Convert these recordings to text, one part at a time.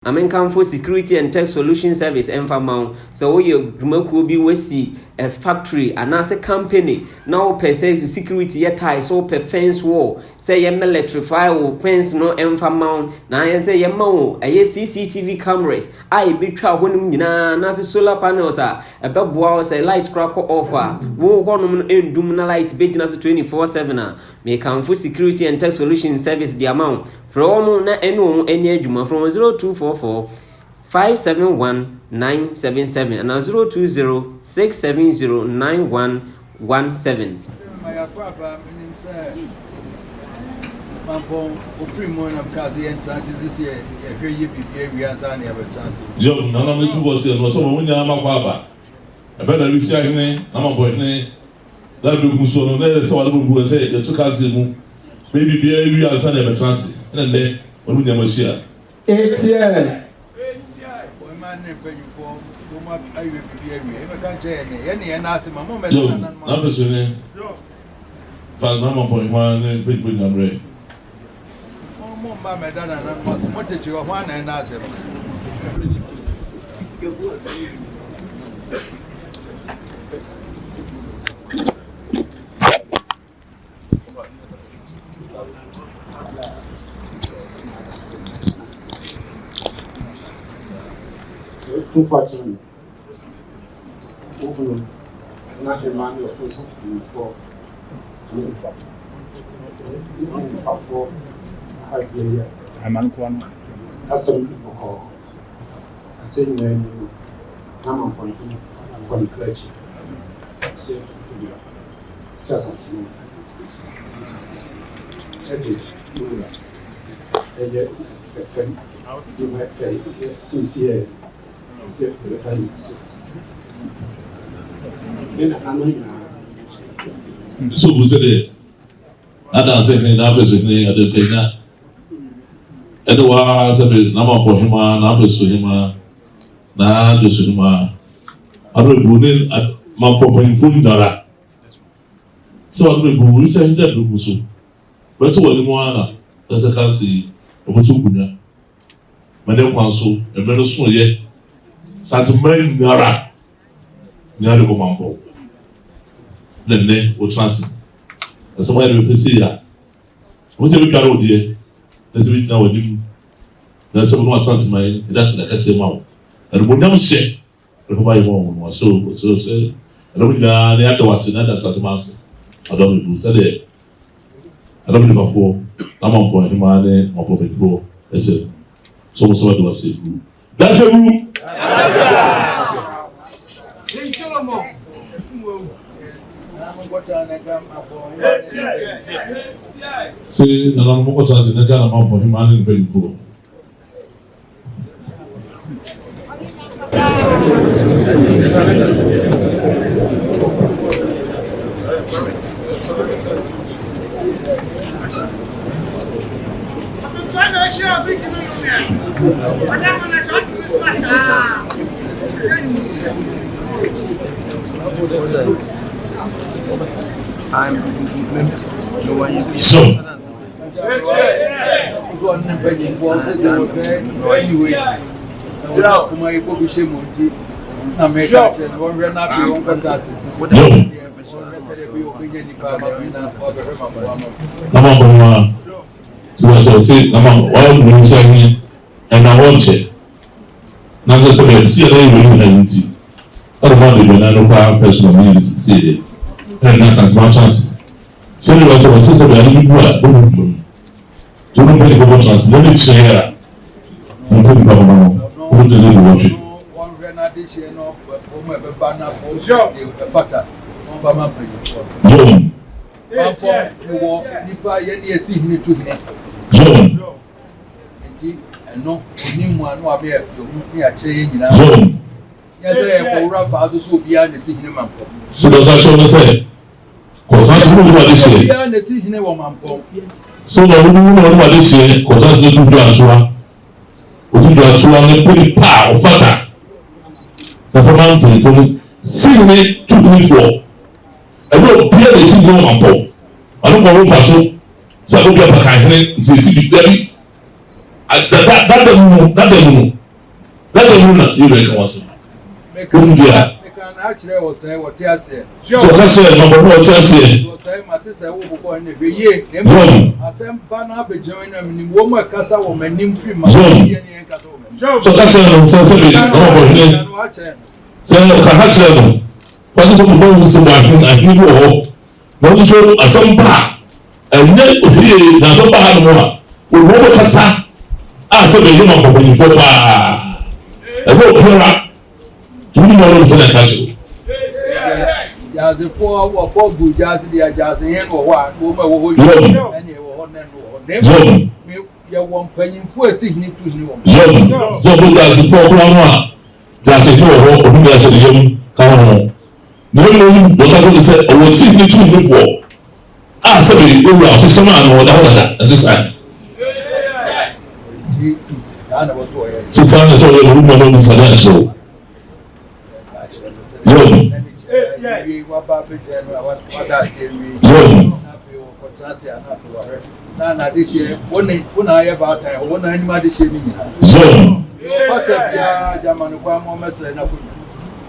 Amenkamfo Security and Tech Solution Service Enfamount. So you Dumaku be we a factory and as a company now per se security yet tie so per fence wall. Say you electrify or fence no Enfamount. Now I say you a CCTV cameras. I be traveling na solar panels a bed walls a light cracker offer. Wo honum in Dumna light business 24/7. Mekamfo Security and Tech Solution Service the amount. From na enu enye adwuma from 0244-571-977 and 020-670-9117. Joe, none of the two was here. Was so when you are Makwaba. I better receive him. I'm a boy. That do so. No, so I will say the two cars. Maybe we are Sunday at transit. And then when we never share. 8 years. Yo, not for Sunday. Fast Mamponghemaa and put them ready. Mamma, Dana, and what did you want and ask him? Unfortunately, not the man of first for I'm unqualified. That's some people call. I said, New-Mampong-King, one scratch. Say, something. Said it, you might fail, yes, sincere. The time so we said it. I don't say anything. I was saying I don't think that. Edward said, "Mamponghemaa, na Mamponghemaa, na Mamponghemaa. I don't believe at Mamponghemaa dara. So I don't believe we say that do so. But to what you want, as I can see, Otumfuor. Madam Council, a better soon yet. Santuman Nara Nyari Mampo. Then they will transit. And somebody will say, yeah. What's the car out here? Let's read now with him. There's someone who has sent my that's like I say, Mount. And we never share. Everybody won't so say. And we are the other was another Santumas. I don't know. Say there. I don't know for Mamponghemaa, Mamponghemaa. I said, so somebody was saying, that's a rule. See, the number of times in the Ghana Mamponghemaa in Benford. So, and I want it. Now, just a see a reality. What about the banana personal needs? See, and that's not chance. So, you also assist of the other people. Don't pay for chance. Let me share. I'm talking about who the little watching. One renadation of the banner for the factor. John. And no, one will be a change now. Yes, I will wrap out those who be behind the cinema. So that's what I say. Because that's what they say. Behind the cinema. So the woman what they say, because that's the good answer. What you do answer and put it power fatter. The mountain for me, sing me 224. I don't hear the cinema. I don't know what so. So I don't get a kind of see That na you make was. India. Actually, was say what you say. So that's it. No, what you say. Was say Matis who go in the year. Asem bana be join them in woman kasa woman nim free man. So that's it. So say no. So can actually no. What is the problem with the one I hear you? What is your asem ba? And then we na so ba no. We woman kasa. Ah, so be you man for ba. E go pera. Do you know what I'm saying? Just a 4 good jazz, the jazz, and what woman will and you will then you won't pay him for a signature to you. So, that's a 4 that's a 4 that's a young car. No, what said, I was signature before. Ah, sorry, you will have to some man or that at this time. So, sound is all the room on the financial. Nana this year, when I about time, when anybody say me. So, German Kwamo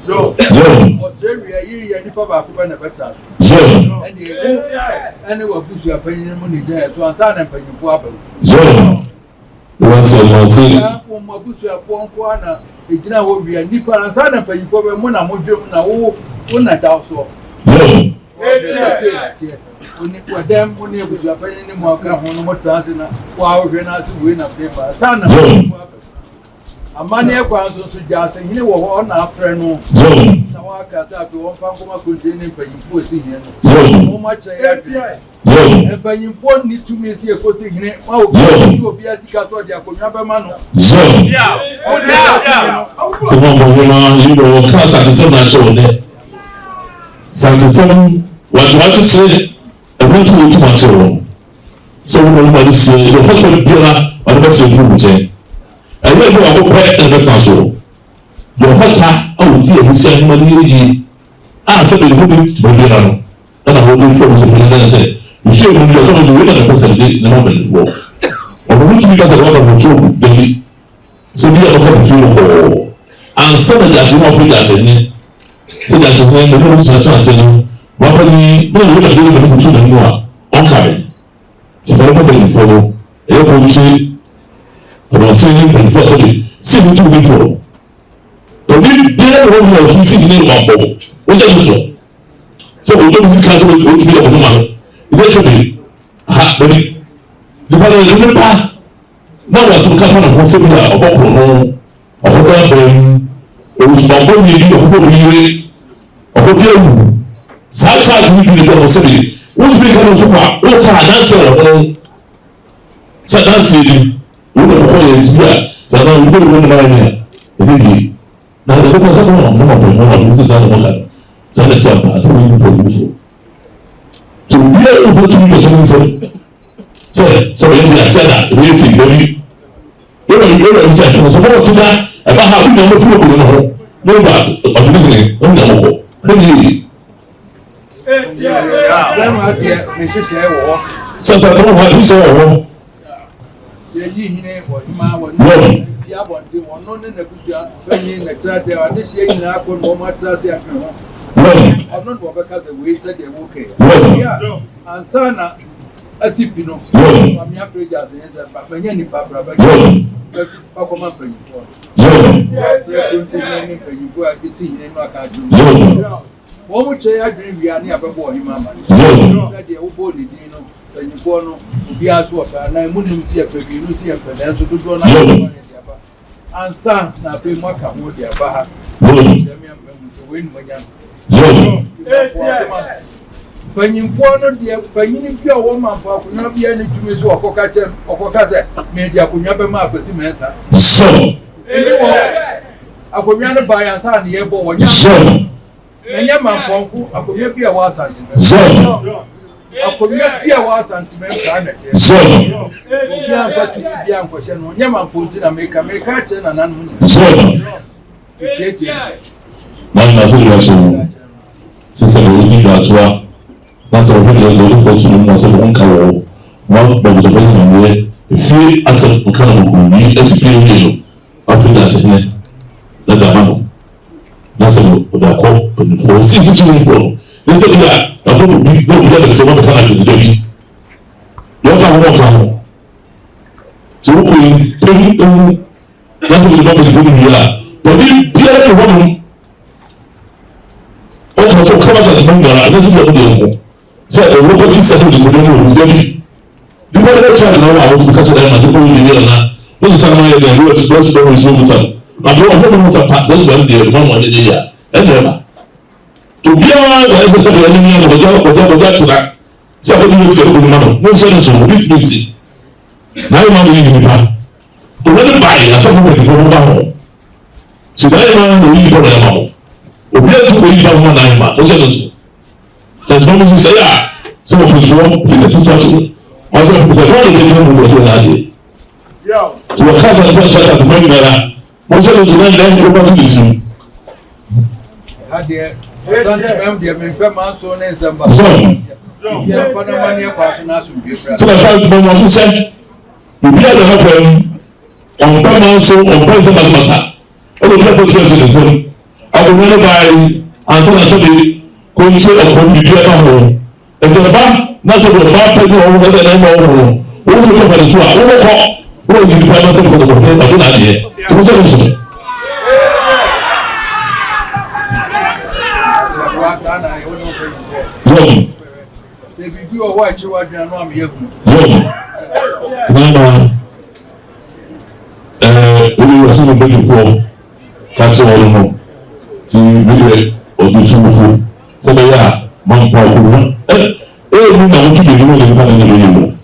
and what's area you and the papa and the better. And the anyway, push your paying money there to answer and paying for. So, once a month, your phone corner. Ejina wo bia nipa na sa na panyifo be mo na modwem na wo na daw so oni wadam oni ebuja panyin ni mo aka ho no mo transe na wa hwe na asu we na paper sa na amane e kwa so jase hine wo ho na afre no na wa ka ta bi won fa nkoma kontini panyifo osi hine no mo ma che ya e panyifo ni tumi esi ekosi hine wa obi asika to dia konwa be ma no so Mamponghemaa you know class at the natural there Santism what to say and too much so nobody say the fact that Biola or the same food chain and then go up and the so your fact oh dear we say money so the good Biola and I will from the say you should be going to win the person the moment before or which because a lot of the baby so we are going to feel and some of that you know for that say so that you know the rules are chance no what ni no we are doing the future no on carry so for the follow e go say about saying the first day see me to be follow but we dey one more to see the name of God what say so we don't see class with be of man it is okay ha baby the father remember now was some kind of concept about no of the Otumfuor ni bi ofo bi yire ofo bi ewu sa charge ni bi do so bi wo bi ka no so kwa wo ka dance o sa dance ni wo no ko ye ti ya sa na wo bi wo na ni e na de ko sa ko no mo sa na mo ka sa na cha ba sa ni fo so bi e wo to ni so so ye bi a cha da we fi go ni yo sa so mo to da e ba ha bi no fo ko no ho no ba ọdún o ní àwọn ọkọ ló ní èyí. Bẹ́ẹ̀ma díẹ̀ mi ṣiṣẹ́ wọ̀. Sọ̀tà tó wà ní sọ̀rọ̀ wọ̀. Yẹ́yí hinẹ́ wọ̀ ní máa wọ̀ ní bí abọ̀ntì wọn náà ní nàkúṣà fẹ́yìn nàkúṣà dẹ̀ wà ní ṣe yìnyín akọ ní wọ́n máa tẹ́ àṣẹ àfihàn wọn. Ọ̀nà ní wọ́n bẹ́ kásẹ̀ wòye sẹ́dẹ̀ wò kẹ̀. Ansa na ẹsì pinnu. Màmí afẹ́rẹ́jà àṣeyẹn sẹ́ bàbá yẹn ní pàpàrà bá yẹn bákọ́ máa pẹ̀lú fún ọ. Wọ́n mú kyẹ́ adwene wia ní abẹ́bọ̀ ọ̀hìnmá ama ní. Ṣé wọ́n ní dín no pẹ̀lúfọ́ no obi aṣọ ọ̀fẹ́ àná ẹ̀mú ni sí ẹ̀fẹ́ bí inú sí ẹ̀fẹ́ náà ẹ̀sọ́ dúdú ọ̀nà àwọn ọ̀nà ẹ̀dí àbá. Ansa na afẹ́ mu aka ho di àbá ha. Panyinfoɔ no deɛ panyin bi a wɔn ma mpa akonnwa bi ɛne tumi so ɔkɔka sɛ mɛdi akonnwa bɛma apɛsi mɛnsa. Ɛni wɔ akonnwa no ba yansa ne yɛ bɔ wɔ nya. Ɛnyɛ Mampongko akonnwa bi a wɔ asantemɛ. Akonnwa bi a wɔ asantemɛ saa na kyerɛ. Obi a nfa tumi bi a nkɔhyɛ no nyɛ Mampongko na meka kyerɛ na nanom nyinaa. Tietie. Maa na so yɛ so sisan o ni ba atoa. That's a really good for to know so one can one but the very if you as a kind of we explain Africa segment na dama na se da ko for see which one from they say that I go be no be that someone can do it you can walk out so we tell that's what the government is doing here but if be able to run also covers at the moment that's what they do so the local is settled the problem we the federal charge now I want to catch them and people will be here now what is somewhere there who express to resume with them but what happens at part that's when the one one day and never to be on the episode of the enemy of the job of that so I think it's a good man no sense of it busy now you want to leave to let it buy a something before we go so that you want to leave for them we have to leave for one night man what's it so don't say yeah so we show 50 situation also the one is going to do that so we can't just at the moment that what's it so then go back to the team don't remember the men man so name samba yeah for the money pass na so be so the fact that we say we be at the happen on Pama so on President Masa. All the people president I will never buy answer na so the control of the people at home. And the back na so the back people who has a name of who to come and so who is the prime minister for the government I don't here. To say so. If you are white you are not here. We were so many before catching all of them. See, we Otumfuor. So they are Mamponghemaa. We now keep the human in the world.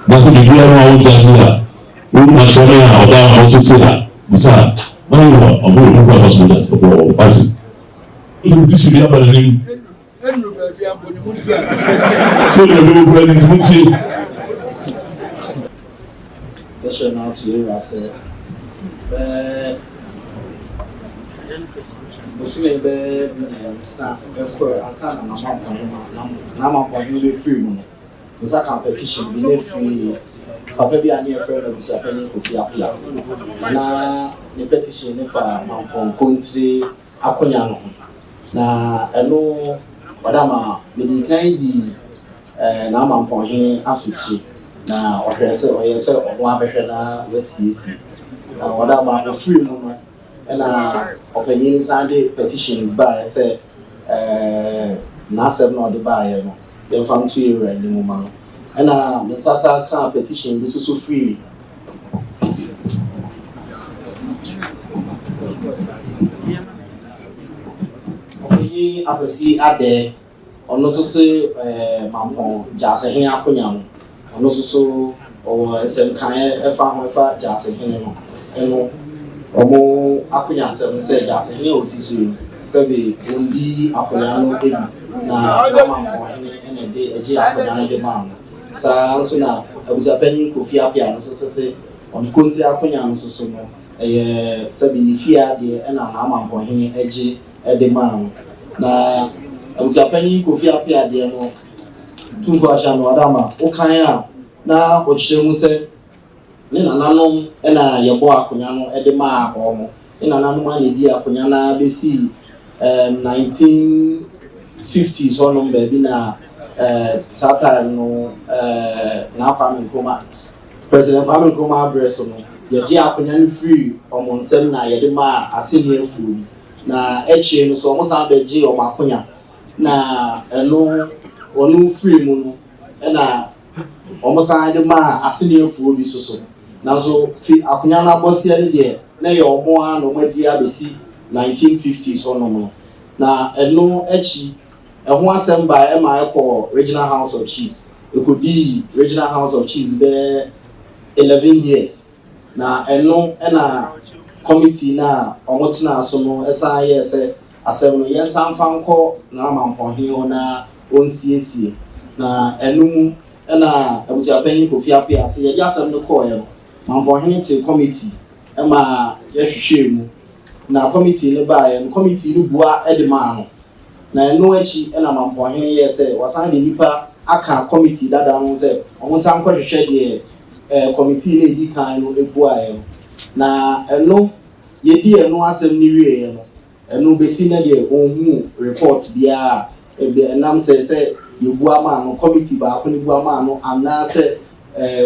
That's the beginning of our chance here. We must say how down how to say that. Besides, now you are a good hospital for passing. This is the other name. So the little brother is missing. Question out to you, I said, Muslim son, and Mamponghemaa free. It's a competition, be free. Papa be a near friend of Japan, na the petition for Mamponghemaa Akonyano. Na eno wadama medikai di na Mamponghemaa afuti na ohwese oyese omo abehwe na wasisi na wadama free mu no na opanyin sande petition ba say na asem na ode ba ye no dem fam to area ni mu ma na mensasa kan petition bi so free oyi apesi ade ono so se Mampong jase hin akonya ono so o sem kan e fa ho fa jase hin no eno omo akonya sem se jase hin osisu se be ondi akonya no ebi na Mampong hin ene de eji akonya no de ma sa so na abuza pani ko fi apia no so se on konti akonya no so no se be ni fia de na Mampong hin eji de ma na abuza pani ko fi apia de no Otumfuor no adama o kan a na o kire mu se ne nananom na yebo akonya no de ma akomo ne nananom ani di akonya na besi 1950s onom ba bi na sata no na Mamponghemaa President Mamponghemaa address no ye ji akonya no free omonsem na ye de ma aseni afu na eche no so omosan ba ji omakonya na eno onu free mu no na omosan de ma aseni afu bi so na so fi akonya na bosia ne de na ye omo a no madi abesi 1950s onom na eno echi eho assemba e ma ekọ Regional House of Chiefs it could be Regional House of Chiefs be 11 years na eno na committee na omotina so no esa ye se asem no yen sanfanko na Mamponghemaa na onsiesi na enu na abuja panyin ko fiapia ase ye asem no ko ye Mamponghemaa te committee e ma ye hwehwe mu na committee ne ba ye committee no bua edema no na eno echi na Mamponghemaa ye se wasan de nipa aka committee dada no se omo san ko hwehwe de committee na edi kan no ebu aye na eno yedi eno asem ni wie no eno besi na de onhu report bia enam se yebu ama no committee ba ko ni bu ama no anase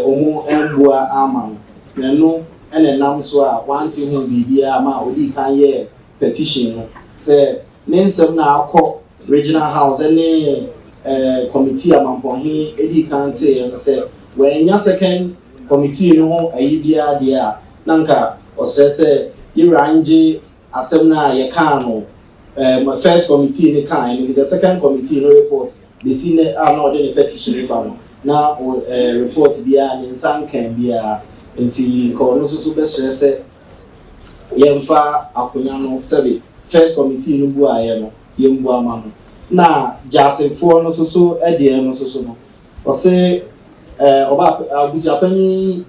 omu embua ama no eno ene nam so a wanti hu bibia ama odi kan ye petition no se ne nsem na akọ regional house ene committee Mamponghemaa edi kan te se wenya second committee no ho ayibia de a nanka osese yiranje asem na ye kan no first committee ni kan ni the second committee no report the senior no de petition ni ba no na report bia ni nsan kan bia enti ko no so be stress yemfa akonya no sebe first committee no bu aye no yembu ama no na jasefo no so ede no so no o se oba abusiapani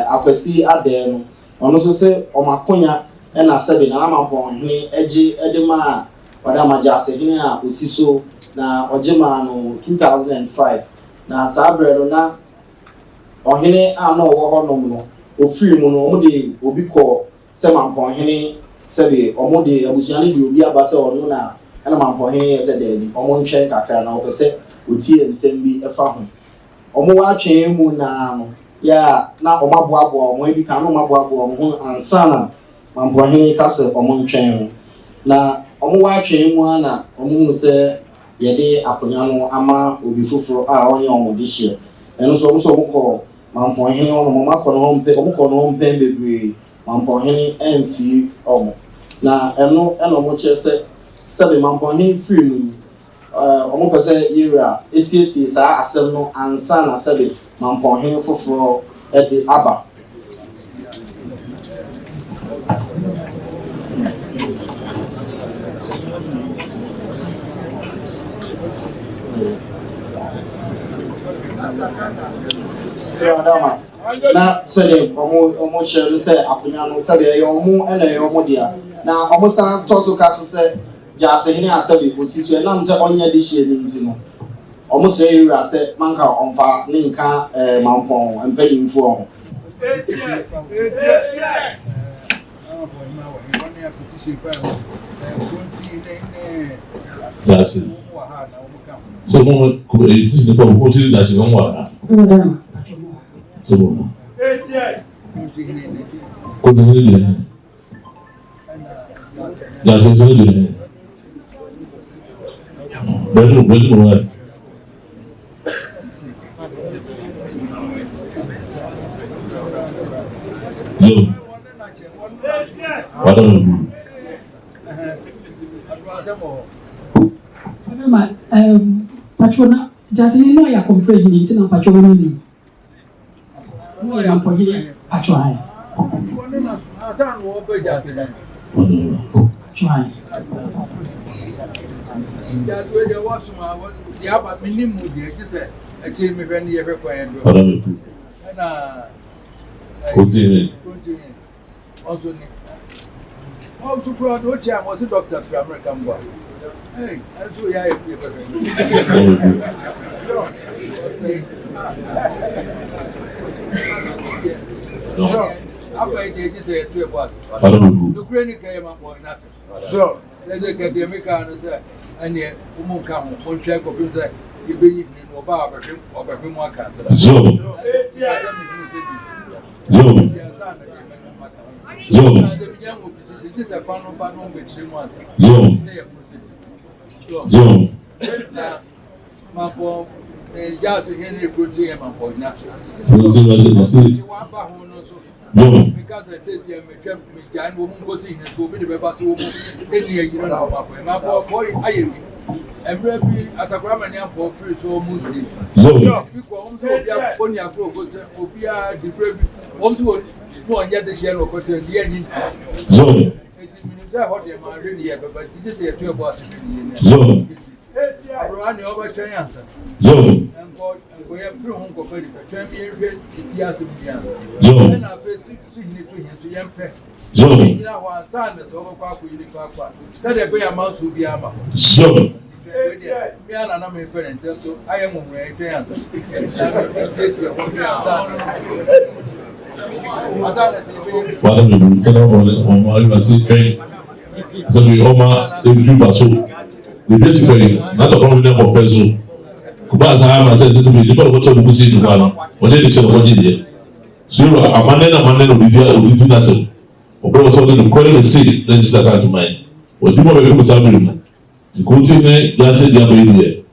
akwasi ade no ono so se o makonya e na sebe na Mamponghemaa eji edema wada majasehene a osiso na ojema no 2005 na sabre no na ohene ano wo honom no ofiri mu no omde obi ko se Mamponghemaa sebe omde abusiani de obi aba se ono na Mamponghemaa se de omo ntwen kakra na opese otie nsem bi efa ho omo wa atwen mu na no ya na omaboabo omo edi kan no omaboabo omo ho ansana Mamponghemaa ka se omo ntwen na omo wa atwen mu na omo se yede akonya no ama obi foforo a onye omo de hye eno so omo ko Mamponghemaa omo makọ no hompe omo ko no hompe bebre Mamponghemaa emfi omo na eno omo chese sebe Mamponghemaa film omo pese yira esiesi sa asem no ansa na sebe Mamponghemaa foforo ede aba na sebe omo chere se akonya no sebe ye omo ena ye omo dia na omo san toso kaso se jasehene asebe osiso enam se onye de hie ni ntino omo se yira se manka onfa ne nka Mampong empanimfo ho Jasi so mo ko ni for ko ti da se won wa so mo ko de le Jasi so le belu mo yo wada mo patrona Jasi no ya confrere ni ntina patrona ni no ya Mamponghemaa patrona asa no obe Jasi ni patrona ya to de wasuma ya ba minimum de kise eche me hwe ni ye hwe kwa endo wada mo na continue also ni also proud o cha mo se doctor from America mbo hey also ya e pe so say so apa ide ji se to e boss do kreni kai ma boy na se so le ke de me ka no se ane umu ka ho mo twa ko bi se e be yi ni no ba ba hwe mo aka se so Mapo Jasi Henry Protein Mamponghemaa. Because I says here, me trap me can woman goes in and so be the bass woman any year you know Mapo boy I and maybe at a grammar name for free so musi. Because on your pro go to be a different one to one yet the share of what is the end. so What they are really but this is a 2 boss. so Run over China. so And go have through home for the champion Piazza. so And I face signature to young pet. so You know, one son is over Papa. Said a great amount to be ama. so Me and another parent, so I am on my answer. Father, we will set up on my university train. So we Oma, the people so. The basically, not a prominent professor. Kubaza hama says this is the people who go to see the one. Or they say what did it? So you are a man of the do nothing. Or go so the calling the city, then just to mind. Or do more people sabrin. To continue, just say their baby.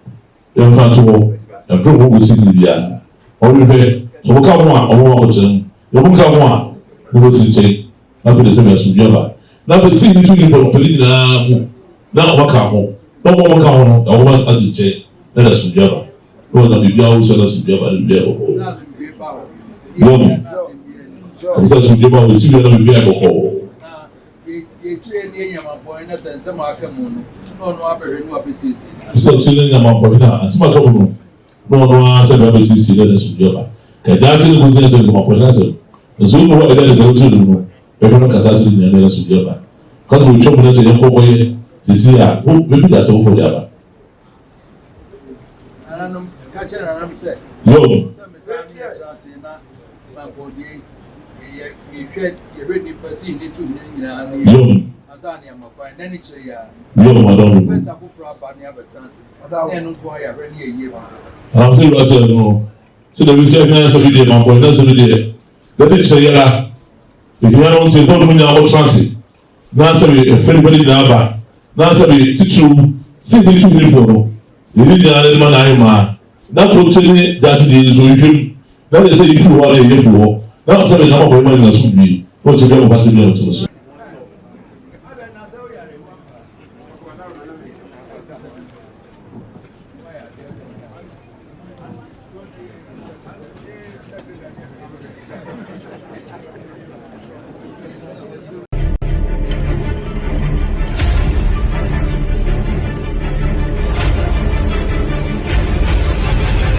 Young Fanto, and probably see the or repair. So come on, or walk them. You won't come on. You will see, after the same as Sujaba. Now the city between for Pelina. Now walk home. No more walk home, I was as a chair. Let us Sujaba. No, the Bibia also does Sujaba and Bible. Yom. I'm such a Sujaba will see you on the Bible. You train in Mamponghemaa and some Akamun. No, other new pieces. So, children, Mamponghemaa, and some Akamun. No, answer the BCC, let us Sujaba. Kajasi ni kujenga sema Mamponghemaa. Nzuri wa ile za utu ndio. Pekona kasasi ni ndio Sujaba. Kazi uchomo na sema yako boye. Sisi ya, vipi da sema for yaba. Anam kacha na anam se. Yo. Yo. Yo, madam. I'm saying myself no. So the research na so video Mamponghemaa so video. Let it say ya. If you don't say don't mean about transit. Na say if anybody na ba. Na say teacher see the two uniform. You need the man I ma. Na continue that is so you na say if you want a year for. Na say na Mamponghemaa na so bi. What you go pass me to so.